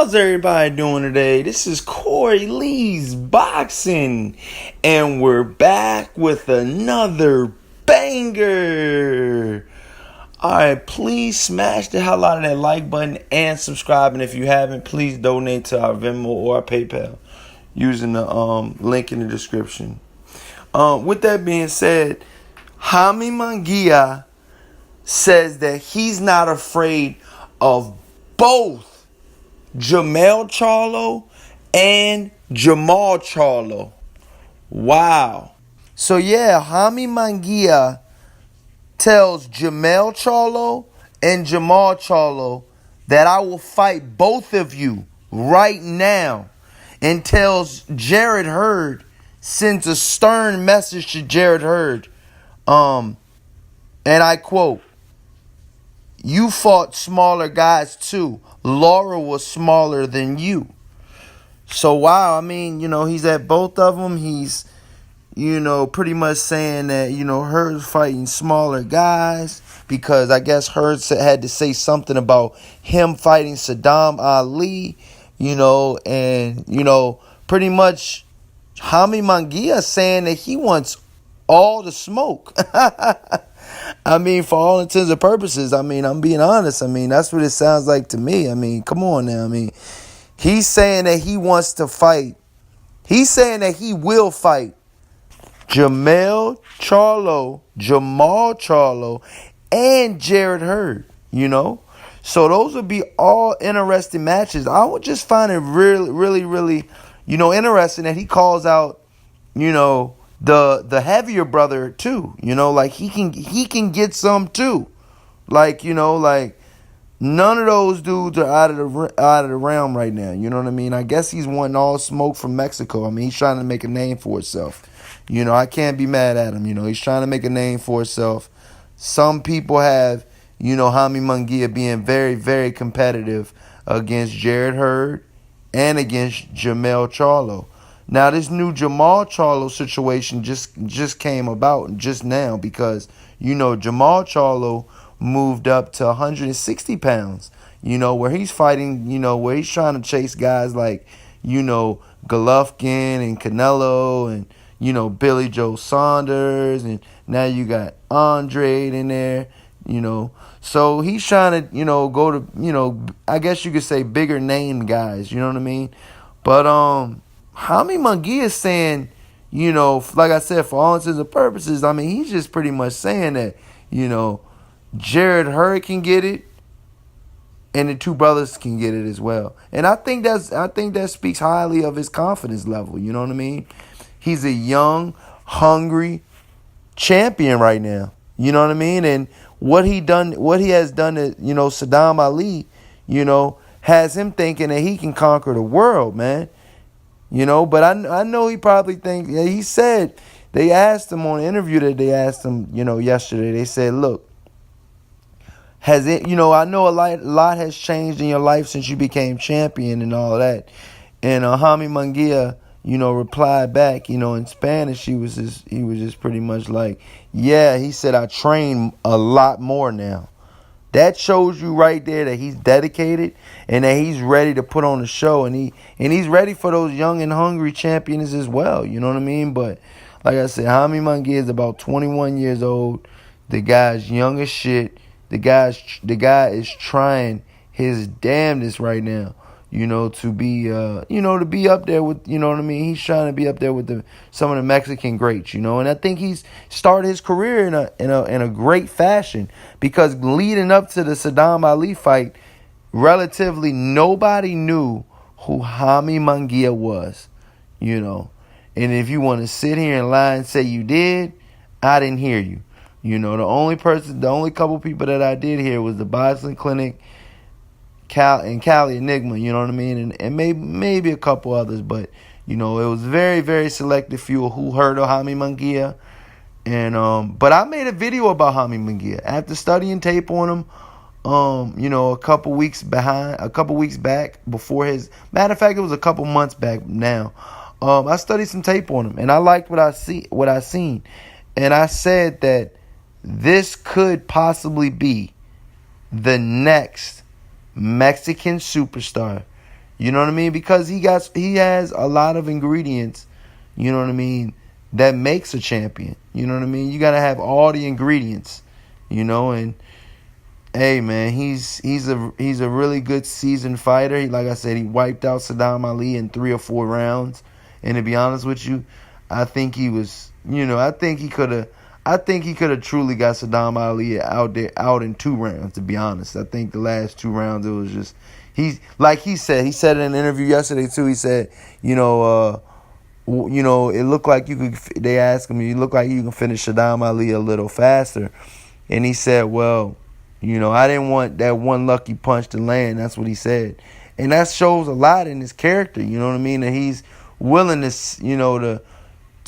How's everybody doing today? This is Corey Lee's Boxing, and we're back with another banger. Alright, please smash the hell out of that like button and subscribe. And if you haven't, please donate to our Venmo or our PayPal using the link in the description. With that being said, Jaime Munguia says that he's not afraid of both Jermell Charlo and Jermall Charlo. Wow. So yeah, Jaime Munguia tells Jermell Charlo and Jermall Charlo that I will fight both of you right now, and tells Jarret Hurd, sends a stern message to Jarret Hurd. And I quote, "You fought smaller guys too. Lara was smaller than you." So, wow, I mean, he's at both of them. He's, pretty much saying that, Hurd's fighting smaller guys because I guess Hurd had to say something about him fighting Saddam Ali, and, pretty much Jaime Munguia saying that he wants all the smoke. I mean, for all intents and purposes, I'm being honest. That's what it sounds like to me. Come on now. He's saying that he wants to fight. He's saying that he will fight Jermell Charlo, Jermall Charlo, and Jarret Hurd, So those would be all interesting matches. I would just find it really, really, really, interesting that he calls out, the heavier brother too, like he can get some too, like none of those dudes are out of the realm right now. You know what I mean? I guess he's wanting all smoke from Mexico. He's trying to make a name for himself. I can't be mad at him. He's trying to make a name for himself. Some people have, Jaime Munguia being very, very competitive against Jarret Hurd and against Jermell Charlo. Now, this new Jermall Charlo situation just came about just now because, Jermall Charlo moved up to 160 pounds, where he's fighting, where he's trying to chase guys like, Golovkin and Canelo and, Billy Joe Saunders. And now you got Andre in there, So he's trying to, go to, I guess you could say bigger name guys, you know what I mean? But, Jaime Munguia is saying, like I said, for all intents and purposes, he's just pretty much saying that, Jarret Hurd can get it, and the two brothers can get it as well. And I think that speaks highly of his confidence level. You know what I mean? He's a young, hungry champion right now. You know what I mean? And what he has done to, Saddam Ali, has him thinking that he can conquer the world, man. But I know he probably thinks. He said, they asked him on an interview that they asked him, yesterday. They said, "Look, has it? I know a lot has changed in your life since you became champion and all that." And Jaime Munguia, replied back, in Spanish. He was just pretty much like, "Yeah," he said, "I train a lot more now." That shows you right there that he's dedicated and that he's ready to put on a show, and he's ready for those young and hungry champions as well. You know what I mean? But like I said, Jaime Munguia is about 21 years old. The guy's young as shit. The guy is trying his damnedest right now, to be to be up there with, what I mean? He's trying to be up there with some of the Mexican greats, and I think he's started his career in a great fashion, because leading up to the Saddam Ali fight, relatively nobody knew who Jaime Munguia was, And if you want to sit here and lie and say you did, I didn't hear you. The only couple people that I did hear was the boxing clinic, Cali Enigma, you know what I mean? And maybe a couple others, but, it was very, very selective few who heard of Jaime Munguia. And, but I made a video about Jaime Munguia after studying tape on him, a couple weeks back before his, matter of fact, it was a couple months back now. I studied some tape on him, and I liked what I seen. And I said that this could possibly be the next Mexican superstar, You know what I mean? Because he has a lot of ingredients, you know what I mean, that makes a champion. You know what I mean? You got to have all the ingredients, and hey man, he's a really good seasoned fighter. Like I said, he wiped out Saddam Ali in 3 or 4 rounds. And to be honest with you, I think he was, I think he could have truly got Saddam Ali out in 2 rounds. To be honest, I think the last 2 rounds it was just he said it in an interview yesterday too. He said, it looked like you could. They asked him, you look like you can finish Saddam Ali a little faster, and he said, well, I didn't want that one lucky punch to land. That's what he said, and that shows a lot in his character. You know what I mean? That he's willing to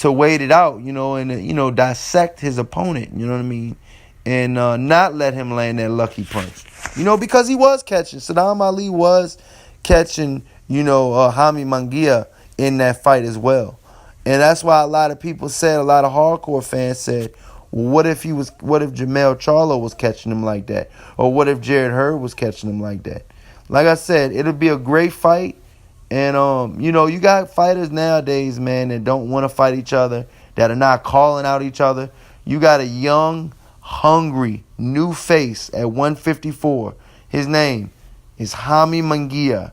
wait it out, and dissect his opponent. You know what I mean? And not let him land that lucky punch. Because he was catching. Saddam Ali was catching, Jaime Munguia in that fight as well. And that's why a lot of people said, a lot of hardcore fans said, well, what if Jermell Charlo was catching him like that? Or what if Jarret Hurd was catching him like that? Like I said, it'll be a great fight. And, you got fighters nowadays, man, that don't want to fight each other, that are not calling out each other. You got a young, hungry, new face at 154. His name is Jaime Munguia.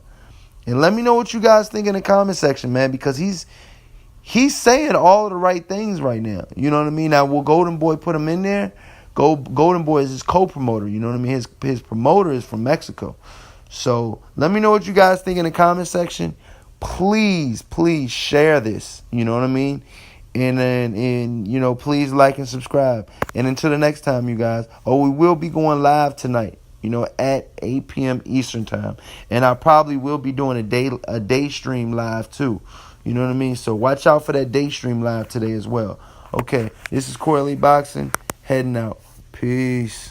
And let me know what you guys think in the comment section, man, because he's saying all the right things right now. You know what I mean? Now, will Golden Boy put him in there? Golden Boy is his co-promoter. You know what I mean? His promoter is from Mexico. So let me know what you guys think in the comment section. Please share this. You know what I mean? And please like and subscribe. And until the next time, you guys. We will be going live tonight, at 8 p.m. Eastern time. And I probably will be doing a day stream live too. You know what I mean? So watch out for that day stream live today as well. Okay, this is Corley Boxing, heading out. Peace.